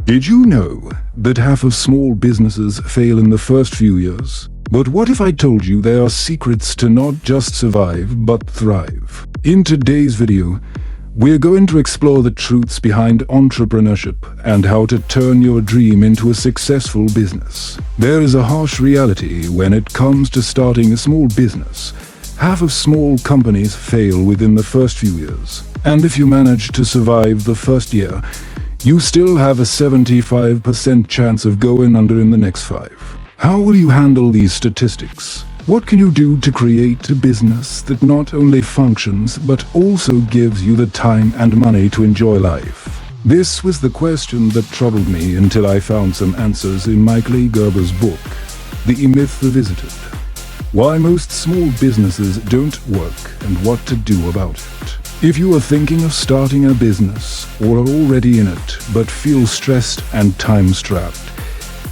Did you know that half of small businesses fail in the first few years? But what if I told you there are secrets to not just survive, but thrive? In today's video, we're going to explore the truths behind entrepreneurship and how to turn your dream into a successful business. There is a harsh reality when it comes to starting a small business. Half of small companies fail within the first few years. And if you manage to survive the first year, you still have a 75% chance of going under in the next 5. How will you handle these statistics? What can you do to create a business that not only functions but also gives you the time and money to enjoy life? This was the question that troubled me until I found some answers in Mike Lee Gerber's book, The Myth Revisited: Why Most Small Businesses Don't Work and What to Do About It. If you are thinking of starting a business or are already in it but feel stressed and time-strapped,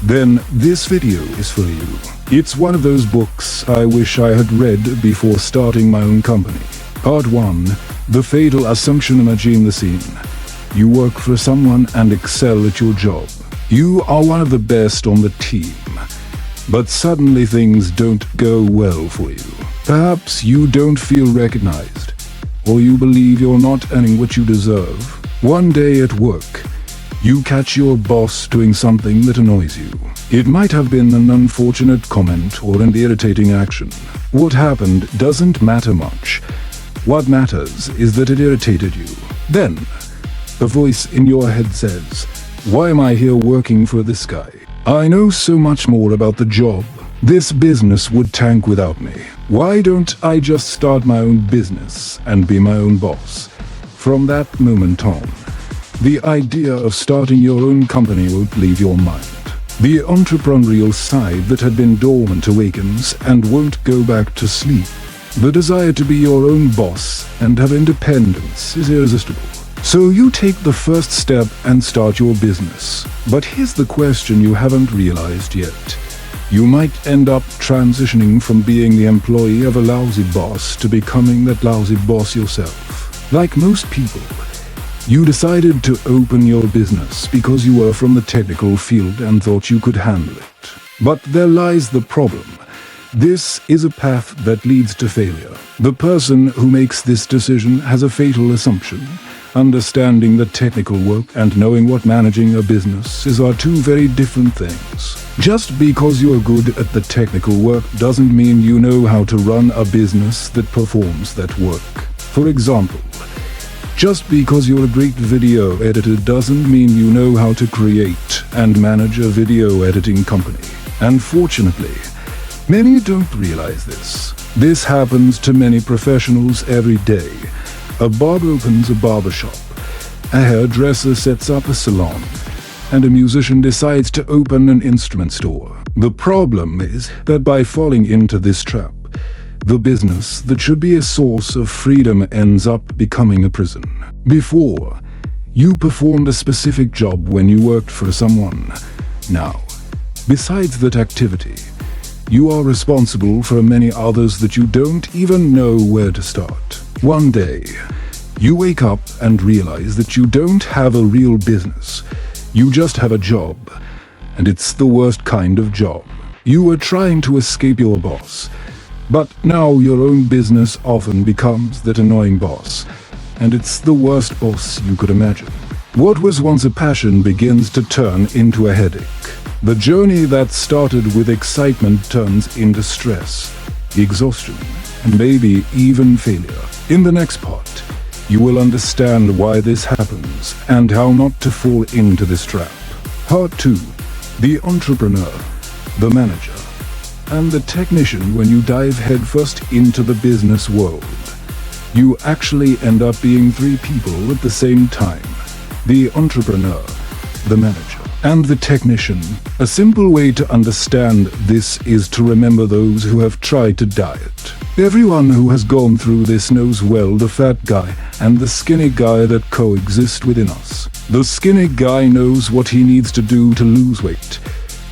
then this video is for you. It's one of those books I wish I had read before starting my own company. Part 1. The Fatal Assumption. Imagine the scene. You work for someone and excel at your job. You are one of the best on the team. But suddenly things don't go well for you. Perhaps you don't feel recognized, or you believe you're not earning what you deserve. One day at work, you catch your boss doing something that annoys you. It might have been an unfortunate comment or an irritating action. What happened doesn't matter much. What matters is that it irritated you. Then, a voice in your head says, "Why am I here working for this guy? I know so much more about the job. This business would tank without me. Why don't I just start my own business and be my own boss?" From that moment on, the idea of starting your own company won't leave your mind. The entrepreneurial side that had been dormant awakens and won't go back to sleep. The desire to be your own boss and have independence is irresistible. So you take the first step and start your business. But here's the question you haven't realized yet. You might end up transitioning from being the employee of a lousy boss to becoming that lousy boss yourself. Like most people, you decided to open your business because you were from the technical field and thought you could handle it. But there lies the problem. This is a path that leads to failure. The person who makes this decision has a fatal assumption. Understanding the technical work and knowing what managing a business is are two very different things. Just because you are good at the technical work doesn't mean you know how to run a business that performs that work. For example, just because you're a great video editor doesn't mean you know how to create and manage a video editing company. Unfortunately, many don't realize this. This happens to many professionals every day. A barber opens a barbershop, a hairdresser sets up a salon, and a musician decides to open an instrument store. The problem is that by falling into this trap, the business that should be a source of freedom ends up becoming a prison. Before, you performed a specific job when you worked for someone. Now, besides that activity, you are responsible for many others that you don't even know where to start. One day, you wake up and realize that you don't have a real business. You just have a job, and it's the worst kind of job. You were trying to escape your boss, but now your own business often becomes that annoying boss, and it's the worst boss you could imagine. What was once a passion begins to turn into a headache. The journey that started with excitement turns into stress, exhaustion, and maybe even failure. In the next part, you will understand why this happens and how not to fall into this trap. Part 2. The entrepreneur, the manager, and the technician. When you dive headfirst into the business world, you actually end up being 3 people at the same time: the entrepreneur, the manager, and the technician. A simple way to understand this is to remember those who have tried to diet. Everyone who has gone through this knows well the fat guy and the skinny guy that coexist within us. The skinny guy knows what he needs to do to lose weight.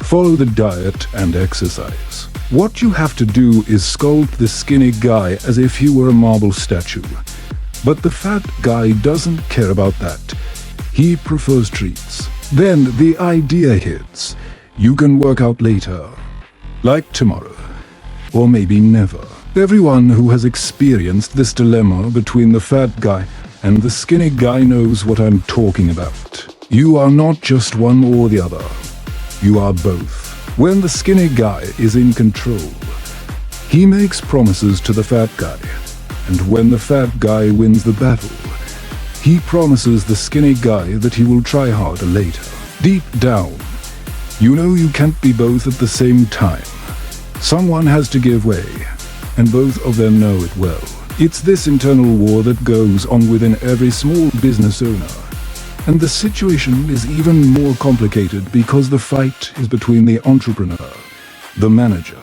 Follow the diet and exercise. What you have to do is sculpt the skinny guy as if he were a marble statue. But the fat guy doesn't care about that. He prefers treats. Then the idea hits. You can work out later. Like tomorrow. Or maybe never. Everyone who has experienced this dilemma between the fat guy and the skinny guy knows what I'm talking about. You are not just one or the other. You are both. When the skinny guy is in control, he makes promises to the fat guy. And when the fat guy wins the battle, he promises the skinny guy that he will try harder later. Deep down, you know you can't be both at the same time. Someone has to give way, and both of them know it well. It's this internal war that goes on within every small business owner. And the situation is even more complicated because the fight is between the entrepreneur, the manager,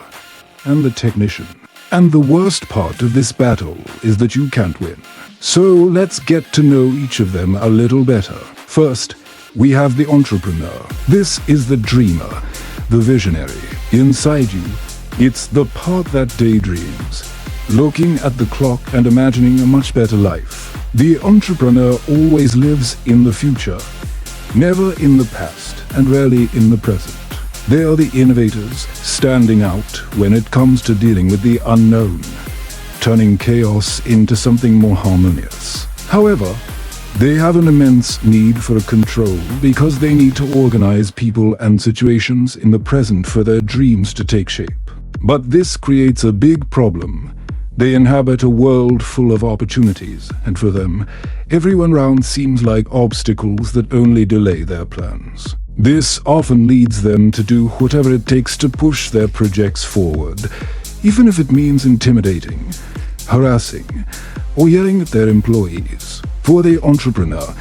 and the technician. And the worst part of this battle is that you can't win. So let's get to know each of them a little better. First, we have the entrepreneur. This is the dreamer, the visionary. Inside you, it's the part that daydreams, looking at the clock and imagining a much better life. The entrepreneur always lives in the future, never in the past, and rarely in the present. They are the innovators, standing out when it comes to dealing with the unknown, turning chaos into something more harmonious. However, they have an immense need for control because they need to organize people and situations in the present for their dreams to take shape. But this creates a big problem. They inhabit a world full of opportunities, and for them, everyone around seems like obstacles that only delay their plans. This often leads them to do whatever it takes to push their projects forward, even if it means intimidating, harassing, or yelling at their employees. For the entrepreneur,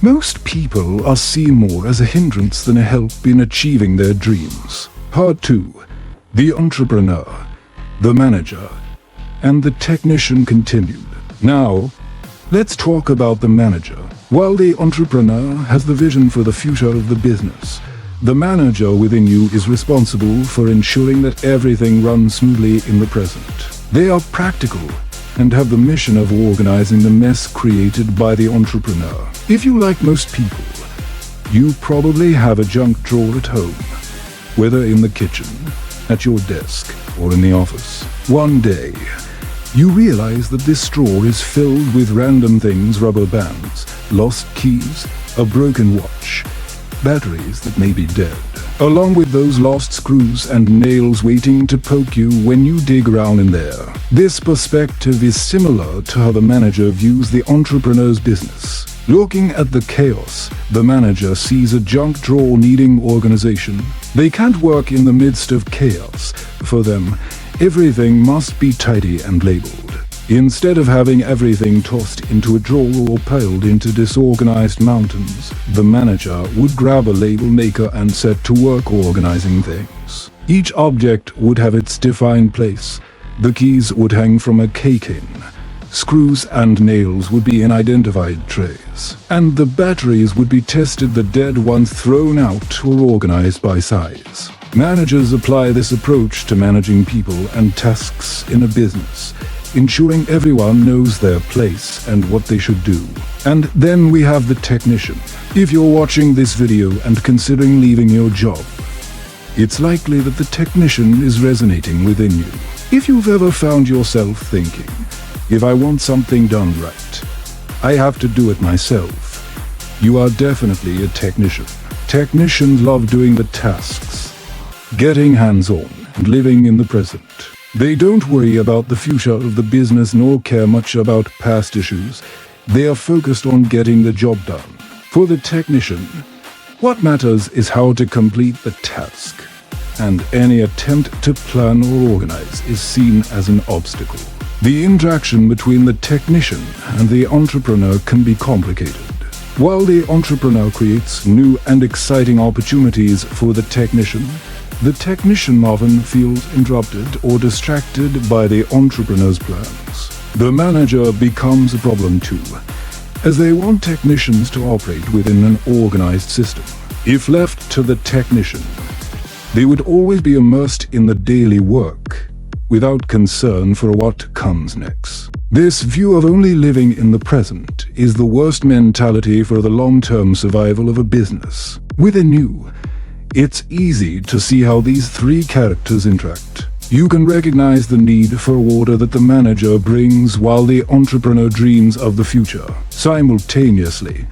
most people are seen more as a hindrance than a help in achieving their dreams. Part 2. The entrepreneur, the manager, and the technician continued. Now, let's talk about the manager. While the entrepreneur has the vision for the future of the business, the manager within you is responsible for ensuring that everything runs smoothly in the present. They are practical and have the mission of organizing the mess created by the entrepreneur. If you like most people, you probably have a junk drawer at home, whether in the kitchen, at your desk, or in the office. One day, you realize that this drawer is filled with random things: rubber bands, lost keys, a broken watch, batteries that may be dead, along with those lost screws and nails waiting to poke you when you dig around in there. This perspective is similar to how the manager views the entrepreneur's business. Looking at the chaos, the manager sees a junk drawer needing organization. They can't work in the midst of chaos. For them, everything must be tidy and labeled. Instead of having everything tossed into a drawer or piled into disorganized mountains, the manager would grab a label maker and set to work organizing things. Each object would have its defined place. The keys would hang from a K-pin. Screws and nails would be in identified trays. And the batteries would be tested, the dead ones thrown out or organized by size. Managers apply this approach to managing people and tasks in a business, ensuring everyone knows their place and what they should do. And then we have the technician. If you're watching this video and considering leaving your job, it's likely that the technician is resonating within you. If you've ever found yourself thinking, if I want something done right, I have to do it myself, you are definitely a technician. Technicians love doing the tasks, getting hands-on, and living in the present. They don't worry about the future of the business nor care much about past issues. They are focused on getting the job done. For the technician, what matters is how to complete the task, and any attempt to plan or organize is seen as an obstacle. The interaction between the technician and the entrepreneur can be complicated. While the entrepreneur creates new and exciting opportunities for the technician often feels interrupted or distracted by the entrepreneur's plans. The manager becomes a problem too, as they want technicians to operate within an organized system. If left to the technician, they would always be immersed in the daily work, without concern for what comes next. This view of only living in the present is the worst mentality for the long-term survival of a business. Within you, it's easy to see how these three characters interact. You can recognize the need for order that the manager brings while the entrepreneur dreams of the future. Simultaneously,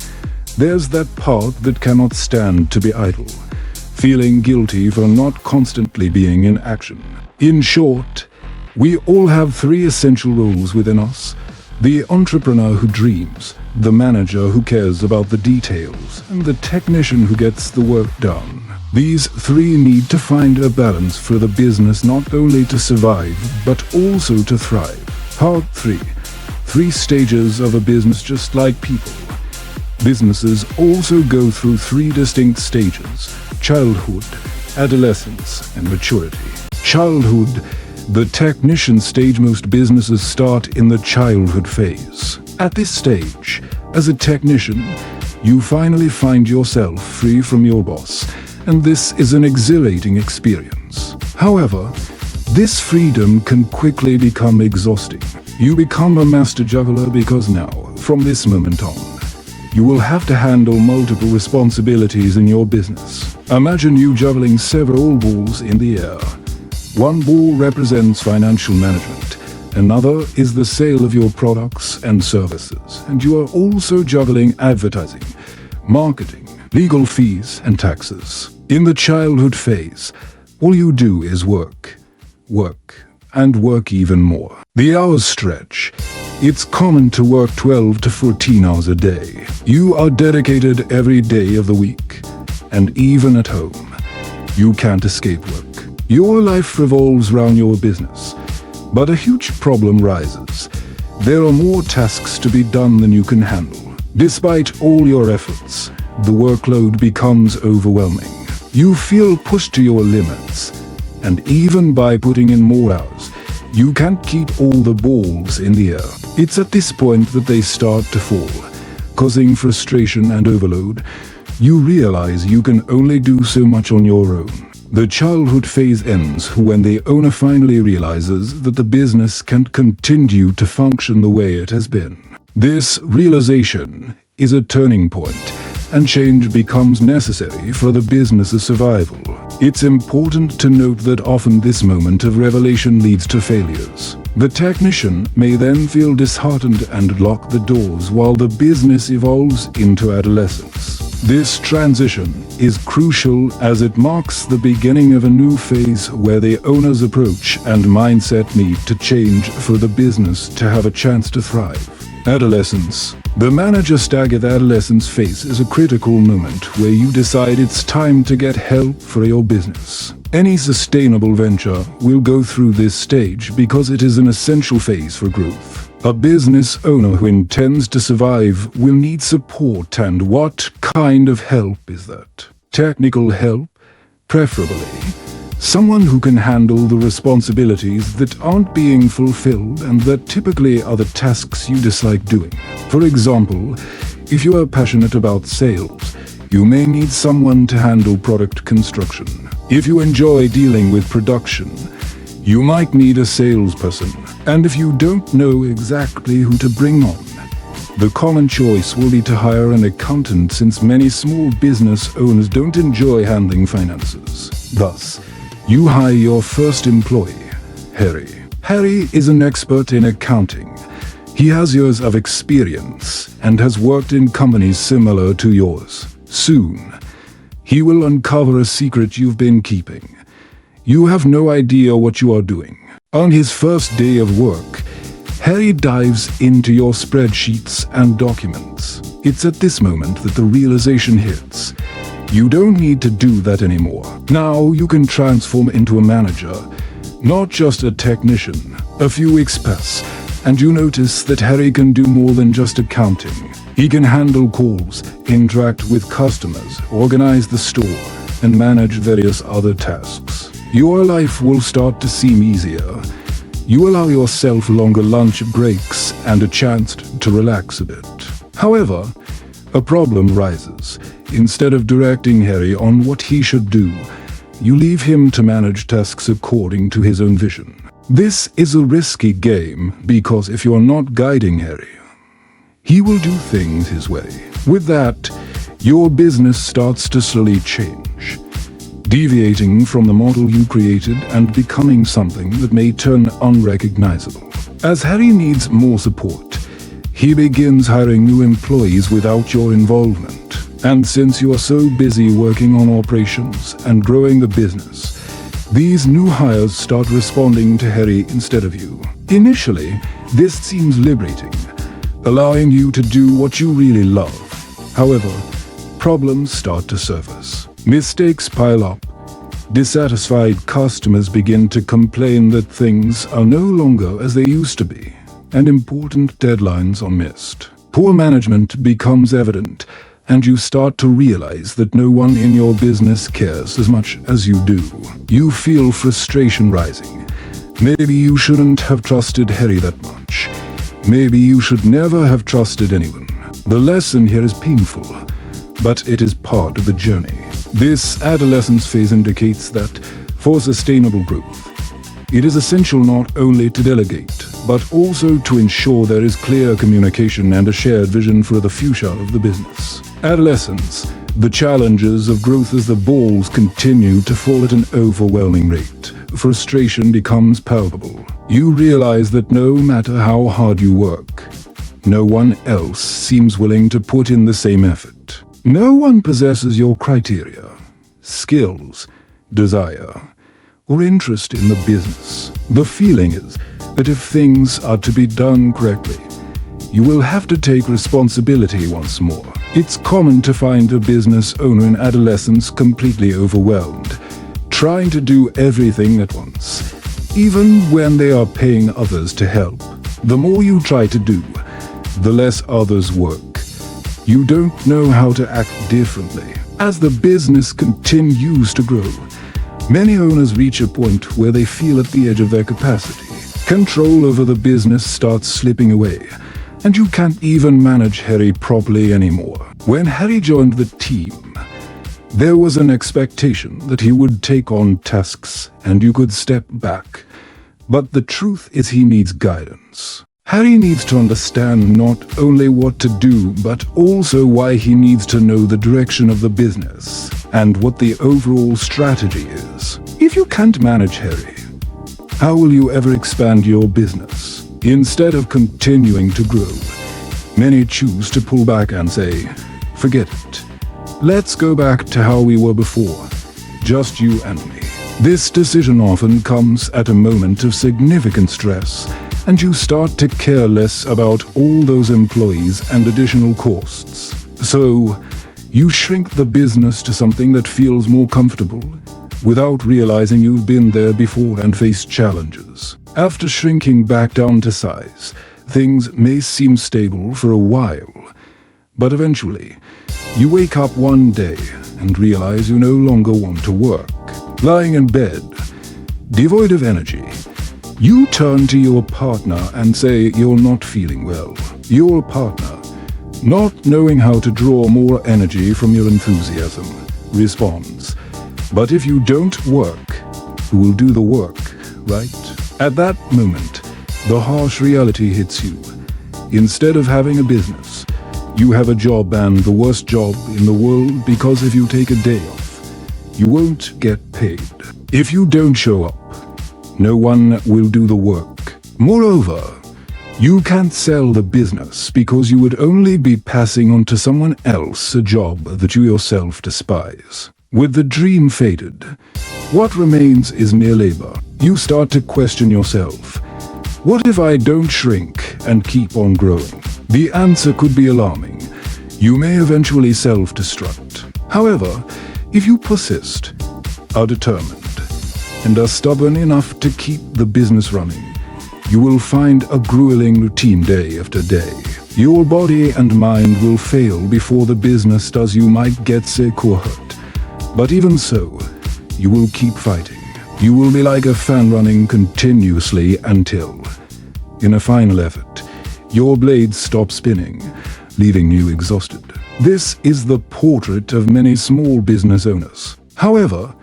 there's that part that cannot stand to be idle, feeling guilty for not constantly being in action. In short, we all have three essential roles within us: the entrepreneur who dreams, the manager who cares about the details, and the technician who gets the work done. These three need to find a balance for the business not only to survive, but also to thrive. Part 3. 3 stages of a business just like people. Businesses also go through 3 distinct stages: childhood, adolescence, and maturity. Childhood, the technician stage. Most businesses start in the childhood phase. At this stage, as a technician, you finally find yourself free from your boss, and this is an exhilarating experience. However, this freedom can quickly become exhausting. You become a master juggler because now, from this moment on, you will have to handle multiple responsibilities in your business. Imagine you juggling several balls in the air. One ball represents financial management, another is the sale of your products and services, and you are also juggling advertising, marketing, legal fees, and taxes. In the childhood phase, all you do is work, and work even more. The hours stretch. It's common to work 12 to 14 hours a day. You are dedicated every day of the week, and even at home, you can't escape work. Your life revolves around your business, but a huge problem rises. There are more tasks to be done than you can handle. Despite all your efforts, the workload becomes overwhelming. You feel pushed to your limits, and even by putting in more hours, you can't keep all the balls in the air. It's at this point that they start to fall, causing frustration and overload. You realize you can only do so much on your own. The childhood phase ends when the owner finally realizes that the business can't continue to function the way it has been. This realization is a turning point, and change becomes necessary for the business's survival. It's important to note that often this moment of revelation leads to failures. The technician may then feel disheartened and lock the doors while the business evolves into adolescence. This transition is crucial as it marks the beginning of a new phase where the owner's approach and mindset need to change for the business to have a chance to thrive. Adolescence. The manager staggered adolescence phase is a critical moment where you decide it's time to get help for your business. Any sustainable venture will go through this stage because it is an essential phase for growth. A business owner who intends to survive will need support, and what kind of help is that? Technical help, preferably. Someone who can handle the responsibilities that aren't being fulfilled and that typically are the tasks you dislike doing. For example, if you are passionate about sales, you may need someone to handle product construction. If you enjoy dealing with production, you might need a salesperson. And if you don't know exactly who to bring on, the common choice will be to hire an accountant, since many small business owners don't enjoy handling finances. Thus, you hire your first employee, Harry. Harry is an expert in accounting. He has years of experience and has worked in companies similar to yours. Soon, he will uncover a secret you've been keeping. You have no idea what you are doing. On his first day of work, Harry dives into your spreadsheets and documents. It's at this moment that the realization hits. You don't need to do that anymore. Now you can transform into a manager, not just a technician. A few weeks pass, and you notice that Harry can do more than just accounting. He can handle calls, interact with customers, organize the store, and manage various other tasks. Your life will start to seem easier. You allow yourself longer lunch breaks and a chance to relax a bit. However, a problem rises. Instead of directing Harry on what he should do, you leave him to manage tasks according to his own vision. This is a risky game because if you are not guiding Harry, he will do things his way. With that, your business starts to slowly change, deviating from the model you created and becoming something that may turn unrecognizable. As Harry needs more support, he begins hiring new employees without your involvement. And since you are so busy working on operations and growing the business, these new hires start responding to Harry instead of you. Initially, this seems liberating, allowing you to do what you really love. However, problems start to surface. Mistakes pile up. Dissatisfied customers begin to complain that things are no longer as they used to be, and important deadlines are missed. Poor management becomes evident, and you start to realize that no one in your business cares as much as you do. You feel frustration rising. Maybe you shouldn't have trusted Harry that much. Maybe you should never have trusted anyone. The lesson here is painful, but it is part of the journey. This adolescence phase indicates that, for sustainable growth, it is essential not only to delegate, but also to ensure there is clear communication and a shared vision for the future of the business. Adolescence, the challenges of growth as the balls continue to fall at an overwhelming rate. Frustration becomes palpable. You realize that no matter how hard you work, no one else seems willing to put in the same effort. No one possesses your criteria, skills, desire, or interest in the business. The feeling is that if things are to be done correctly, you will have to take responsibility once more. It's common to find a business owner in adolescence completely overwhelmed, trying to do everything at once, even when they are paying others to help. The more you try to do, the less others work. You don't know how to act differently. As the business continues to grow, many owners reach a point where they feel at the edge of their capacity. Control over the business starts slipping away, and you can't even manage Harry properly anymore. When Harry joined the team, there was an expectation that he would take on tasks and you could step back. But the truth is he needs guidance. Harry needs to understand not only what to do, but also why he needs to know the direction of the business and what the overall strategy is. If you can't manage Harry, how will you ever expand your business? Instead of continuing to grow, many choose to pull back and say, "Forget it. Let's go back to how we were before, just you and me." This decision often comes at a moment of significant stress, and you start to care less about all those employees and additional costs. So, you shrink the business to something that feels more comfortable, without realizing you've been there before and faced challenges. After shrinking back down to size, things may seem stable for a while, but eventually, you wake up one day and realize you no longer want to work. Lying in bed, devoid of energy, you turn to your partner and say you're not feeling well. Your partner, not knowing how to draw more energy from your enthusiasm, responds, "But if you don't work, who will do the work, right?" At that moment, the harsh reality hits you. Instead of having a business, you have a job, and the worst job in the world, because if you take a day off, you won't get paid. If you don't show up, no one will do the work. Moreover, you can't sell the business because you would only be passing on to someone else a job that you yourself despise. With the dream faded, what remains is mere labor. You start to question yourself. What if I don't shrink and keep on growing? The answer could be alarming. You may eventually self-destruct. However, if you persist, are determined, and are stubborn enough to keep the business running, you will find a grueling routine day after day. Your body and mind will fail before the business does. You might get sick or hurt, but even so, you will keep fighting. You will be like a fan running continuously until, in a final effort, your blades stop spinning, leaving you exhausted. This is the portrait of many small business owners. However,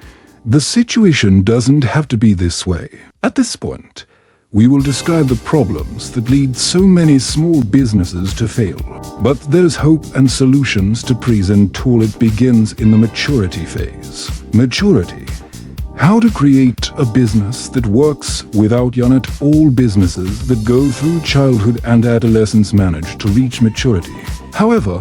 the situation doesn't have to be this way. At this point, we will describe the problems that lead so many small businesses to fail. But there's hope and solutions to present. All it begins in the maturity phase. Maturity. How to create a business that works without you. Not all businesses that go through childhood and adolescence manage to reach maturity. However,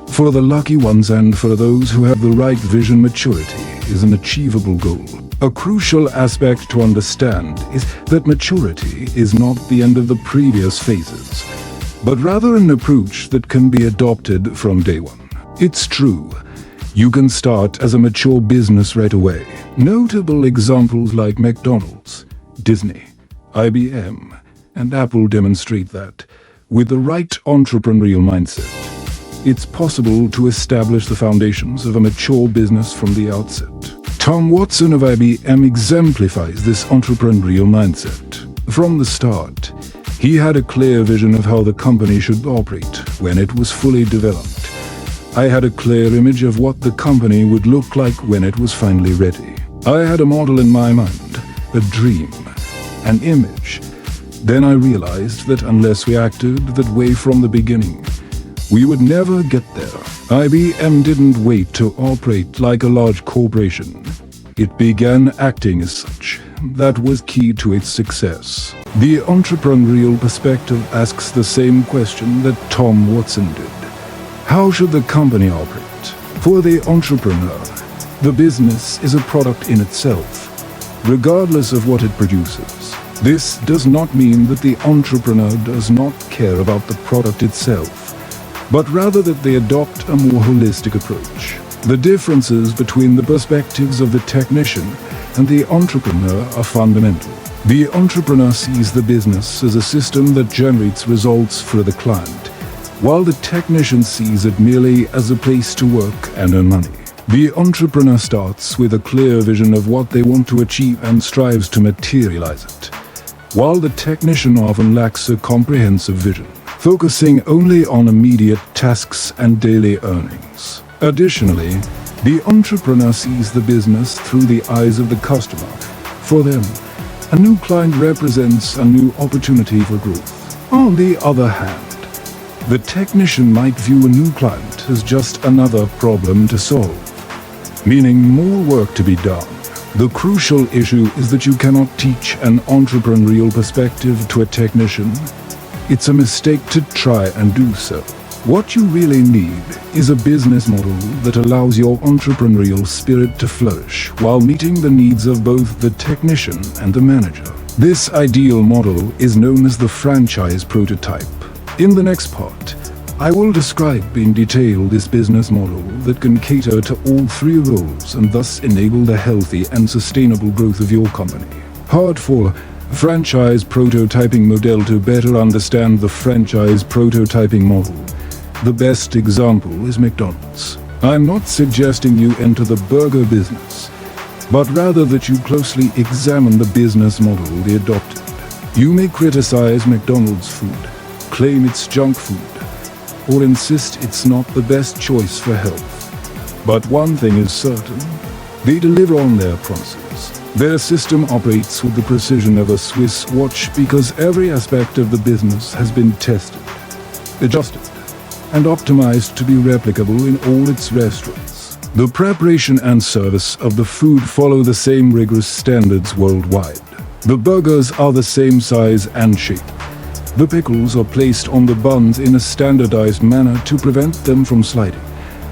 for the lucky ones and for those who have the right vision, maturity is an achievable goal. A crucial aspect to understand is that maturity is not the end of the previous phases, but rather an approach that can be adopted from day one. It's true, you can start as a mature business right away. Notable examples like McDonald's, Disney, IBM, and Apple demonstrate that, with the right entrepreneurial mindset, it's possible to establish the foundations of a mature business from the outset. Tom Watson of IBM exemplifies this entrepreneurial mindset. From the start, he had a clear vision of how the company should operate when it was fully developed. I had a clear image of what the company would look like when it was finally ready. I had a model in my mind, a dream, an image. Then I realized that unless we acted that way from the beginning, we would never get there. IBM didn't wait to operate like a large corporation. It began acting as such. That was key to its success. The entrepreneurial perspective asks the same question that Tom Watson did. How should the company operate? For the entrepreneur, the business is a product in itself, regardless of what it produces. This does not mean that the entrepreneur does not care about the product itself, but rather that they adopt a more holistic approach. The differences between the perspectives of the technician and the entrepreneur are fundamental. The entrepreneur sees the business as a system that generates results for the client, while the technician sees it merely as a place to work and earn money. The entrepreneur starts with a clear vision of what they want to achieve and strives to materialize it, while the technician often lacks a comprehensive vision, focusing only on immediate tasks and daily earnings. Additionally, the entrepreneur sees the business through the eyes of the customer. For them, a new client represents a new opportunity for growth. On the other hand, the technician might view a new client as just another problem to solve, meaning more work to be done. The crucial issue is that you cannot teach an entrepreneurial perspective to a technician. It's a mistake to try and do so. What you really need is a business model that allows your entrepreneurial spirit to flourish while meeting the needs of both the technician and the manager. This ideal model is known as the franchise prototype. In the next part, I will describe in detail this business model that can cater to all three roles and thus enable the healthy and sustainable growth of your company. Part 4. Franchise prototyping model. To better understand the franchise prototyping model, the best example is McDonald's. I'm not suggesting you enter the burger business, but rather that you closely examine the business model they adopted. You may criticize McDonald's food, claim it's junk food, or insist it's not the best choice for health. But one thing is certain, they deliver on their promises. Their system operates with the precision of a Swiss watch because every aspect of the business has been tested, adjusted, and optimized to be replicable in all its restaurants. The preparation and service of the food follow the same rigorous standards worldwide. The burgers are the same size and shape. The pickles are placed on the buns in a standardized manner to prevent them from sliding,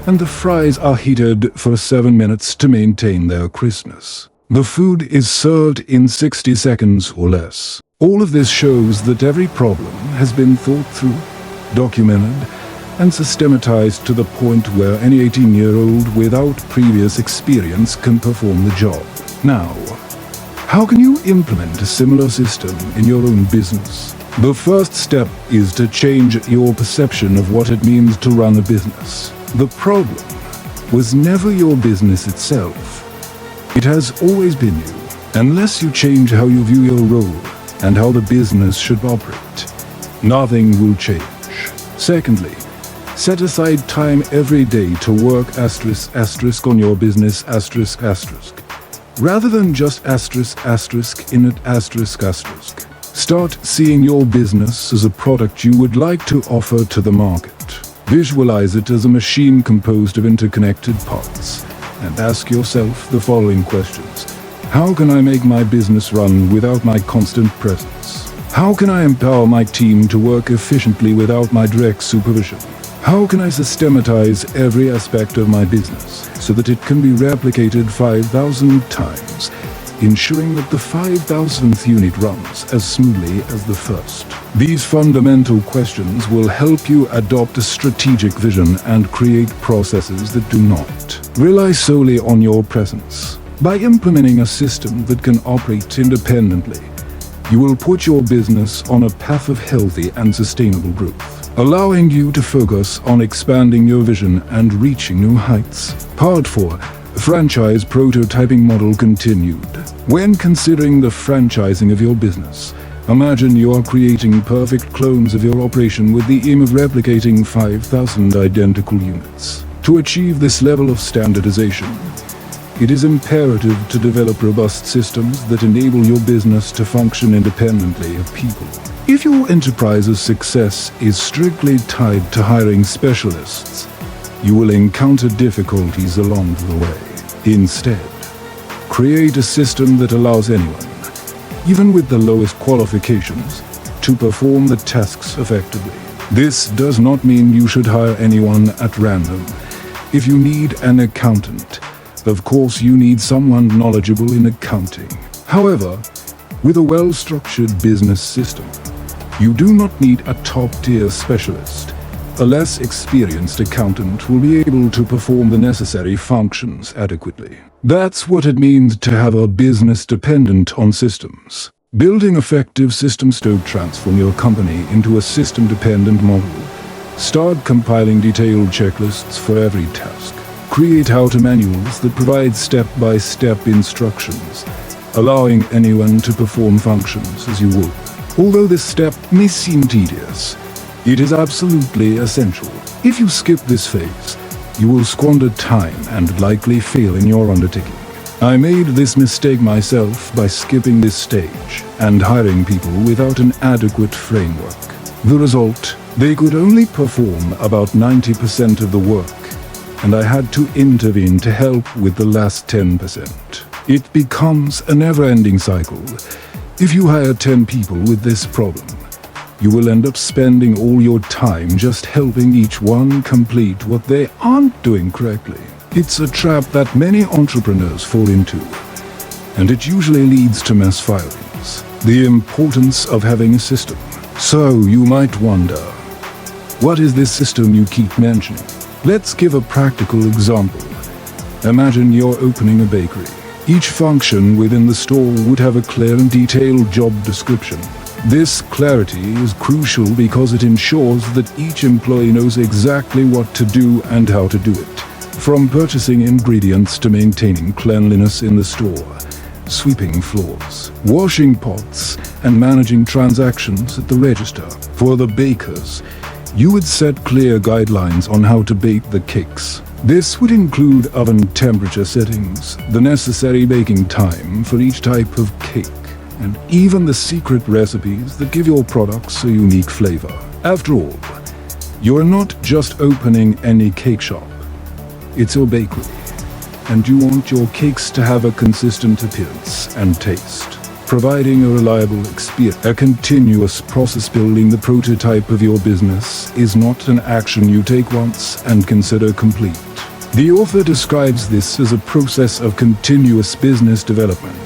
and the fries are heated for 7 minutes to maintain their crispness. The food is served in 60 seconds or less. All of this shows that every problem has been thought through, documented, and systematized to the point where any 18-year-old without previous experience can perform the job. Now, how can you implement a similar system in your own business? The first step is to change your perception of what it means to run a business. The problem was never your business itself. It has always been you. Unless you change how you view your role and how the business should operate, nothing will change. Secondly, set aside time every day to work ** on your business **, rather than just ** in it **. Start seeing your business as a product you would like to offer to the market. Visualize it as a machine composed of interconnected parts, and ask yourself the following questions. How can I make my business run without my constant presence? How can I empower my team to work efficiently without my direct supervision? How can I systematize every aspect of my business so that it can be replicated 5,000 times, ensuring that the 5,000th unit runs as smoothly as the first? These fundamental questions will help you adopt a strategic vision and create processes that do not rely solely on your presence. By implementing a system that can operate independently, you will put your business on a path of healthy and sustainable growth, allowing you to focus on expanding your vision and reaching new heights. Part 4. Franchise prototyping model continued. When considering the franchising of your business, imagine you are creating perfect clones of your operation with the aim of replicating 5,000 identical units. To achieve this level of standardization, it is imperative to develop robust systems that enable your business to function independently of people. If your enterprise's success is strictly tied to hiring specialists, you will encounter difficulties along the way. Instead, create a system that allows anyone, even with the lowest qualifications, to perform the tasks effectively. This does not mean you should hire anyone at random. If you need an accountant, of course you need someone knowledgeable in accounting. However, with a well-structured business system, you do not need a top-tier specialist. A less experienced accountant will be able to perform the necessary functions adequately. That's what it means to have a business dependent on systems. Building effective systems to transform your company into a system-dependent model. Start compiling detailed checklists for every task. Create how-to manuals that provide step-by-step instructions, allowing anyone to perform functions as you would. Although this step may seem tedious, it is absolutely essential. If you skip this phase, you will squander time and likely fail in your undertaking. I made this mistake myself by skipping this stage and hiring people without an adequate framework. The result, they could only perform about 90% of the work, and I had to intervene to help with the last 10%. It becomes a never-ending cycle. If you hire 10 people with this problem, you will end up spending all your time just helping each one complete what they aren't doing correctly. It's a trap that many entrepreneurs fall into, and it usually leads to mass firings. The importance of having a system. So you might wonder, what is this system you keep mentioning? Let's give a practical example. Imagine you're opening a bakery. Each function within the store would have a clear and detailed job description. This clarity is crucial because it ensures that each employee knows exactly what to do and how to do it. From purchasing ingredients to maintaining cleanliness in the store, sweeping floors, washing pots, and managing transactions at the register. For the bakers, you would set clear guidelines on how to bake the cakes. This would include oven temperature settings, the necessary baking time for each type of cake, and even the secret recipes that give your products a unique flavor. After all, you are not just opening any cake shop. It's your bakery, and you want your cakes to have a consistent appearance and taste. Providing a reliable experience. A continuous process. Building the prototype of your business is not an action you take once and consider complete. The author describes this as a process of continuous business development,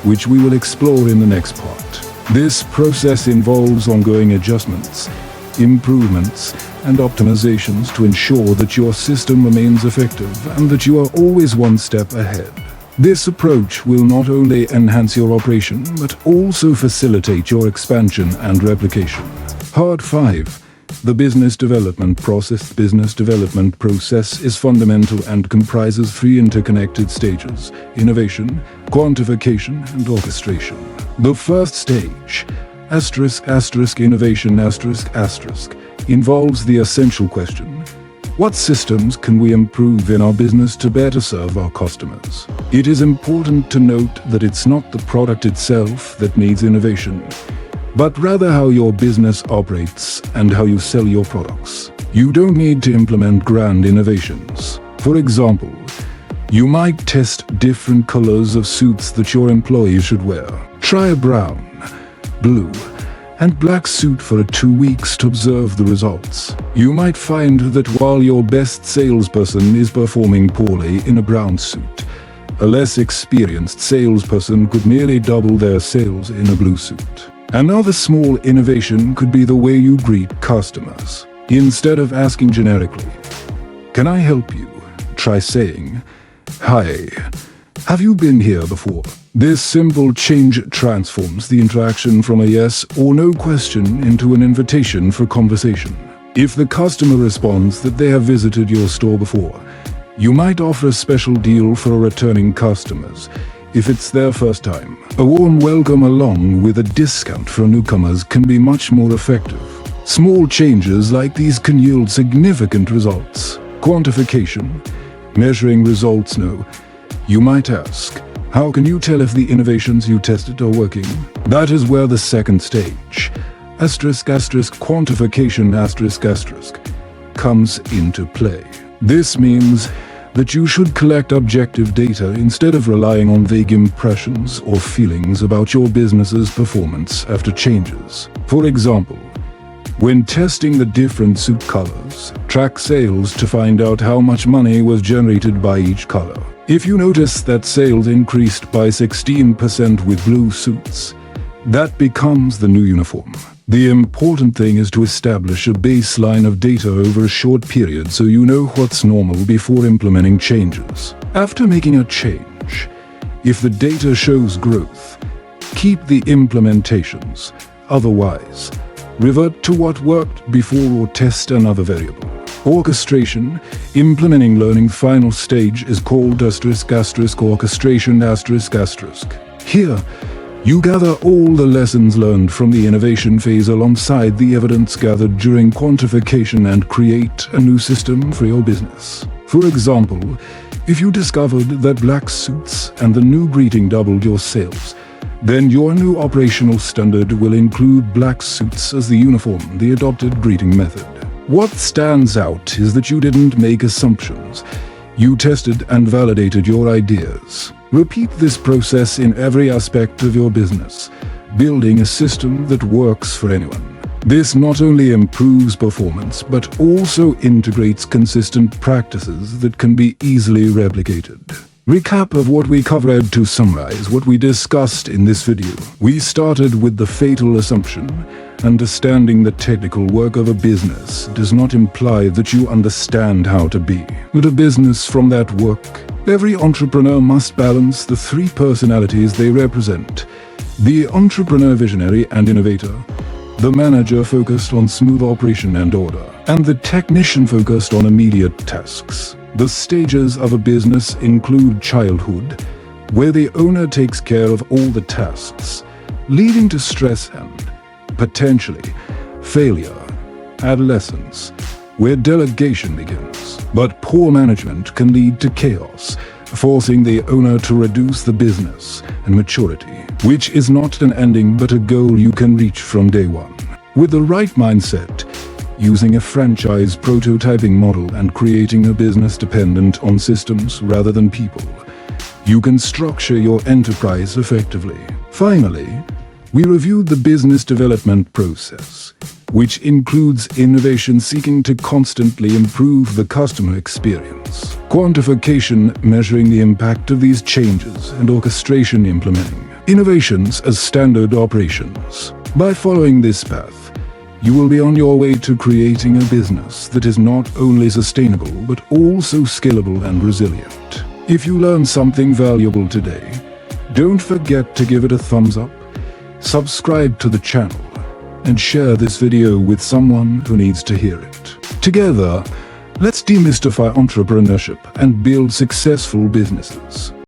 which we will explore in the next part. This process involves ongoing adjustments, improvements, and optimizations to ensure that your system remains effective and that you are always one step ahead. This approach will not only enhance your operation, but also facilitate your expansion and replication. Part 5. The business development process. Business development process is fundamental and comprises 3 interconnected stages: innovation, quantification, and orchestration. The first stage, innovation, involves the essential question: what systems can we improve in our business to better serve our customers? It is important to note that it's not the product itself that needs innovation. but rather how your business operates and how you sell your products. You don't need to implement grand innovations. For example, you might test different colors of suits that your employees should wear. Try a brown, blue, and black suit for 2 weeks to observe the results. You might find that while your best salesperson is performing poorly in a brown suit, a less experienced salesperson could nearly double their sales in a blue suit. Another small innovation could be the way you greet customers. Instead of asking generically, "Can I help you?" try saying, "Hi, have you been here before?" This simple change transforms the interaction from a yes or no question into an invitation for conversation. If the customer responds that they have visited your store before, you might offer a special deal for returning customers if it's their first time. A warm welcome along with a discount for newcomers can be much more effective. Small changes like these can yield significant results. Quantification, measuring results. No. You might ask, how can you tell if the innovations you tested are working? That is where the second stage, quantification, comes into play. This means that you should collect objective data instead of relying on vague impressions or feelings about your business's performance after changes. For example, when testing the different suit colors, track sales to find out how much money was generated by each color. If you notice that sales increased by 16% with blue suits, that becomes the new uniform. The important thing is to establish a baseline of data over a short period so you know what's normal before implementing changes. After making a change, if the data shows growth, keep the implementations. Otherwise, revert to what worked before or test another variable. Orchestration, implementing learning. Final stage is called orchestration. Here, you gather all the lessons learned from the innovation phase alongside the evidence gathered during quantification and create a new system for your business. For example, if you discovered that black suits and the new greeting doubled your sales, then your new operational standard will include black suits as the uniform, the adopted greeting method. What stands out is that you didn't make assumptions. You tested and validated your ideas. Repeat this process in every aspect of your business, building a system that works for anyone. This not only improves performance, but also integrates consistent practices that can be easily replicated. Recap of what we covered. To summarize what we discussed in this video, we started with the fatal assumption. Understanding the technical work of a business does not imply that you understand how to be a business from that work. Every entrepreneur must balance the three personalities they represent: the entrepreneur, visionary, and innovator, the manager focused on smooth operation and order, and the technician focused on immediate tasks. The stages of a business include childhood, where the owner takes care of all the tasks, leading to stress, and potentially failure. Adolescence, where delegation begins, but poor management can lead to chaos, forcing the owner to reduce the business, and maturity, which is not an ending but a goal you can reach from day one. With the right mindset, using a franchise prototyping model and creating a business dependent on systems rather than people, you can structure your enterprise effectively. Finally, we reviewed the business development process, which includes innovation seeking to constantly improve the customer experience, quantification, measuring the impact of these changes, and orchestration, implementing innovations as standard operations. By following this path, you will be on your way to creating a business that is not only sustainable but also scalable and resilient. If you learned something valuable today, don't forget to give it a thumbs up, subscribe to the channel, and share this video with someone who needs to hear it. Together, let's demystify entrepreneurship and build successful businesses.